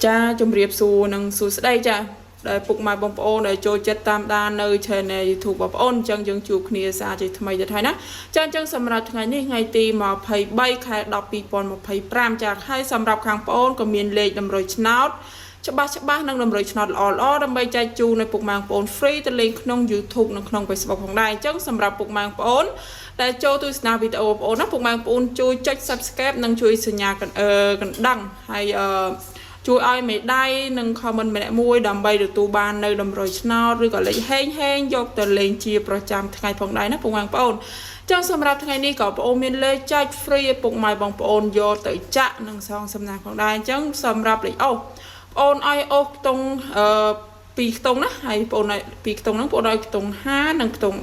ចាជំរាបសួរនិងសួស្តីចាដែលពុកម៉ែបងប្អូនដែលចូលចិត្តតាមដាននៅ Channel YouTube បងប្អូនអញ្ចឹងយើងជួបគ្នាសាជាថ្មីទៀតហើយណាចាអញ្ចឹងសម្រាប់ថ្ងៃនេះថ្ងៃទី23ខែ10 2025ចាហើយសម្រាប់ខាងប្អូនក៏មានលេខតម្រុយឆ្នោតច្បាស់និងតម្រុយឆ្នោតល្អដើម្បីចែកជូននៅពុកម៉ែបងប្អូន free ទៅលេងក្នុង YouTube និងក្នុង Facebook ផងដែរអញ្ចឹងសម្រាប់ពុកម៉ែបងប្អូនដែលចូលទស្សនាវីដេអូបងប្អូនណាពុកម៉ែបងប្អូនជួយចុច Subscribe និងជួយសញ្ញាកណ្ដឹងហើយជួយឲ្យមេដៃនិង comment ម្នាក់មួយដើម្បីទទួលបាននៅតម្រុយឆ្នោតឬក៏លេខហេងយកទៅលេងជាប្រចាំថ្ងៃផងដែរណាពុកម៉ែបងប្អូនចឹងសម្រាប់ថ្ងៃនេះក៏បងប្អូនមានលេខចែក free ឲ្យពុកម៉ែបងប្អូនយកទៅចាក់និងសងសំណាងផងដែរអញ្ចឹងសម្រាប់លេខអូបងប្អូនឲ្យអូខ្ទង់2ខ្ទង់ណាហើយបងប្អូនឲ្យ2ខ្ទង់ហ្នឹងបងប្អូនឲ្យខ្ទង់5និងខ្ទង់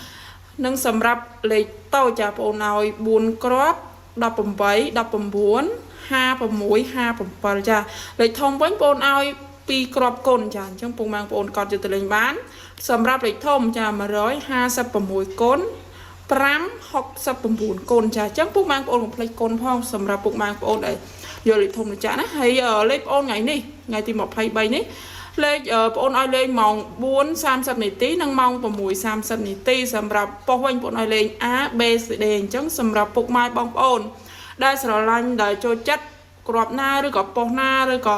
10និងសម្រាប់លេខតូចចាបងប្អូនឲ្យ4គ្រាប់18 19 56 57ចាលេខធំវិញបងប្អូនឲ្យ2គ្រាប់គុណចាអញ្ចឹងពុកម៉ែបងប្អូនកត់យកទៅលេងបានសម្រាប់លេខធំចា156គុណ569គុណចាអញ្ចឹងពុកម៉ែបងប្អូនកុំភ្លេចគុណផងសម្រាប់ពុកម៉ែបងប្អូនដែលយកលេខធំទៅចាក់ណាហើយលេខបងប្អូនថ្ងៃនេះថ្ងៃទី23នេះលេខបងប្អូនឲ្យលេងម៉ោង 4:30 នាទីនិងម៉ោង 6:30 នាទីសម្រាប់ប៉ុសវិញបងប្អូនឲ្យលេង A B C D អញ្ចឹងសម្រាប់ពុកម៉ែបងប្អូនដែលស្រឡាញ់ដែលចូលចិត្តក្របណាឬក៏ប៉ុសណាឬក៏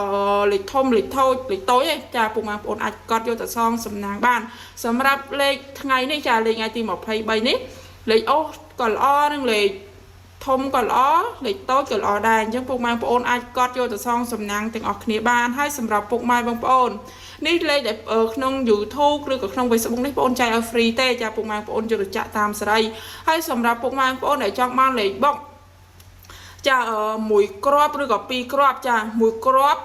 លេខធំលេខតូចឯងចាពុកម៉ែបងប្អូនអាចកត់យកទៅសងសំណាងបានសម្រាប់លេខថ្ងៃនេះចាលេខថ្ងៃទី23នេះលេខអូក៏ល្អនិងលេខធំក៏ល្អលេខតូចក៏ល្អដែរអញ្ចឹងពុកម៉ែបងប្អូនអាចកត់យកទៅសងសំណាងទាំងអស់គ្នាបានហើយសម្រាប់ពុកម៉ែបងប្អូននេះលេខដែលក្នុង YouTube ឬក៏ក្នុង Facebook នេះបងប្អូនចែកឲ្យ free ទេចាពុកម៉ែបងប្អូនយកទៅចាក់តាមសេរីហើយសម្រាប់ពុកម៉ែបងប្អូនដែលចង់បានលេខបុកចា1គ្រាប់ឬក៏2គ្រាប់ចា1គ្រាប់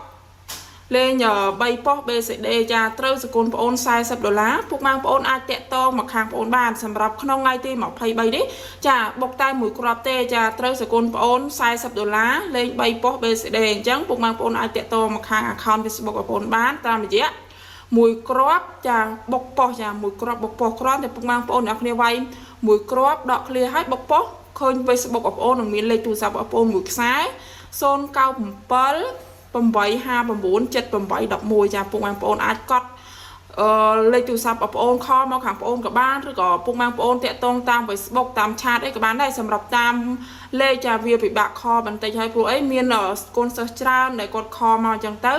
លេង3ប៉ុស BCD ចាត្រូវសគុណបងអូន$40ពុកម៉ែបងប្អូនអាចតាក់ទងមកខាងបងអូនបានសម្រាប់ក្នុងថ្ងៃទី23នេះចាបុកតែ1គ្រាប់ទេចាត្រូវសគុណបងអូន$40លេង3ប៉ុស BCD អញ្ចឹងពុកម៉ែបងប្អូនអាចតាក់ទងមកខាង account Facebook បងប្អូនបានតាមរយៈ1គ្រាប់ចាបុកប៉ុសចា1គ្រាប់បុកប៉ុសគ្រាន់តែពុកម៉ែបងប្អូនអ្នកគ្នាវាយ1គ្រាប់ដកឃ្លាឲ្យបុកប៉ុសឃើញ Facebook បងប្អូននឹងមានលេខទូរស័ព្ទបងប្អូនមួយខ្សែ097 859 7811ចាពុកម៉ែបងប្អូនអាចកត់លេខទូរស័ព្ទបងប្អូនខលមកខាងបងប្អូនក៏បានឬក៏ពុកម៉ែបងប្អូនតាក់ទងតាម Facebook តាម chat អីក៏បានដែរសម្រាប់តាមលេខចាវាពិបាកខលបន្តិចហើយព្រោះអីមានកូនសិស្សច្រើនដែលគាត់ខលមកអញ្ចឹងទៅ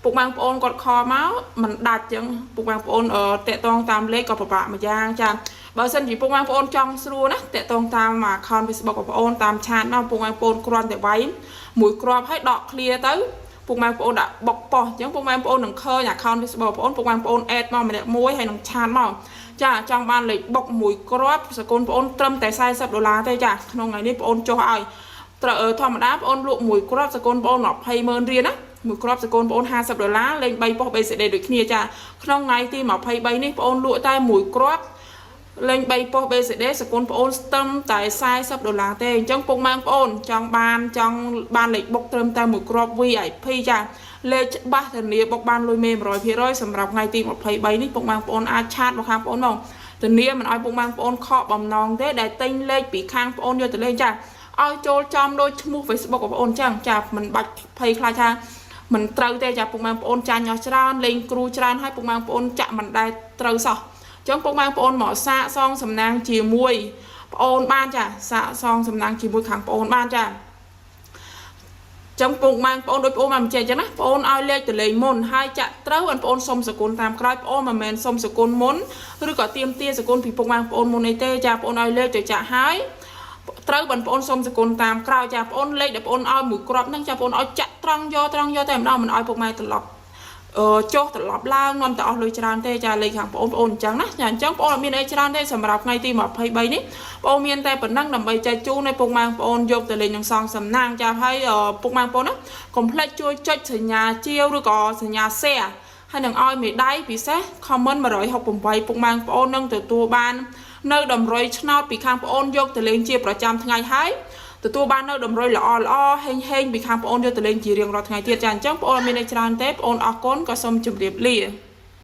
ពុកម៉ែបងប្អូនគាត់ខលមកមិនដាច់អញ្ចឹងពុកម៉ែបងប្អូនតាក់ទងតាមលេខក៏ពិបាកម្យ៉ាងចាបើសិនជាពុកម៉ែបងប្អូនចង់ស្រួលណាតាក់ទងតាម account Facebook បងប្អូនតាម chat មកពុកម៉ែបងប្អូនគ្រាន់តែវាយមួយគ្រាប់ឲ្យដក clear ទៅពុកម៉ែបងប្អូនដាក់បុកប៉ុសអញ្ចឹងពុកម៉ែបងប្អូននឹងឃើញ account Facebook បងប្អូនពុកម៉ែបងប្អូន add មកម្នាក់មួយហើយនឹង chat មកចាចង់បានលេខបុកមួយគ្រាប់សកូនបងប្អូនត្រឹមតែ$40ទេចាក្នុងថ្ងៃនេះបងប្អូនចុះឲ្យធម្មតាបងប្អូនលក់មួយគ្រាប់សកូនបងប្អូន$200,000រៀលណាមួយគ្រាប់សកូនបងប្អូន$50លេង3ប៉ុស BCD ដូចគ្នាចាក្នុងថ្ងៃទី23នេះបងប្អូនលក់តែមួយគ្រាប់លេង3ប៉ុស BCD សកូនបងប្អូនស្ទឹមតែ$40ទេអញ្ចឹងពុកម៉ែបងប្អូនចង់បានលេខបុកត្រឹមតែមួយគ្រាប់ VIP ចាលេខច្បាស់ធានាបុកបានលុយមេ100%សម្រាប់ថ្ងៃទី23នេះពុកម៉ែបងប្អូនអាចឆាតមកខាងបងប្អូនមកធានាមិនឲ្យពុកម៉ែបងប្អូនខកបំណងទេដែលទិញលេខពីខាងបងប្អូនយកទៅលេងចាឲ្យចូលចំដូចឈ្មោះ Facebook បងប្អូនអញ្ចឹងចាមិនបាច់ភ័យខ្លាចថាមិនត្រូវទេចាពុកម៉ែបងប្អូនចាញ់អស់ច្រើនលេងគ្រូច្រើនហើយពុកម៉ែបងប្អូនចាក់មិនដែលត្រូវសោះចឹងពុកម៉ែបងប្អូនមកសាកសងសំណាងជាមួយប្អូនបានចាសាកសងសំណាងជាមួយខាងប្អូនបានចាចឹងពុកម៉ែបងប្អូនដូចប្អូនមកបញ្ជាក់ចឹងណាប្អូនឲ្យលេខទៅលេងមុនហើយចាក់ត្រូវបងប្អូនសុំសគុណតាមក្រោយប្អូនមិនមែនសុំសគុណមុនឬក៏ទៀមទាសគុណពីពុកម៉ែបងប្អូនមុនអីទេចាប្អូនឲ្យលេខទៅចាក់ហើយត្រូវបងប្អូនសុំសគុណតាមក្រោយចាប្អូនលេខដែលប្អូនឲ្យមួយគ្រាប់ហ្នឹងចាប្អូនឲ្យចាក់ត្រង់យកតែម្ដងមិនឲ្យពុកម៉ែត្រឡប់ចុះត្រឡប់ឡើងនាំតែអស់លុយច្រើនទេចាលេខខាងបងប្អូនអញ្ចឹងណាចាអញ្ចឹងបងប្អូនអត់មានអីច្រើនទេសម្រាប់ថ្ងៃទី23នេះបងមានតែប៉ុណ្ណឹងដើម្បីចែកជូនឲ្យពុកម៉ែបងប្អូនយកទៅលេងនឹងសងសំណាងចាហើយពុកម៉ែបងប្អូនណាកុំភ្លេចជួយចុចសញ្ញាជាវឬក៏សញ្ញា share ហើយនឹងឲ្យមេដៃពិសេស comment 168ពុកម៉ែបងប្អូននឹងទទួលបាននៅតម្រុយឆ្នោតពីខាងបងប្អូនយកទៅលេងជាប្រចាំថ្ងៃហើយទទួលបាននៅតម្រុយល្អហេងពីខាងបងប្អូនយកទៅលេងជារៀងរាល់ថ្ងៃទៀតចាអញ្ចឹងបងប្អូនមានអីច្រើនទេបងប្អូនអរគុណក៏សូមជម្រាបលា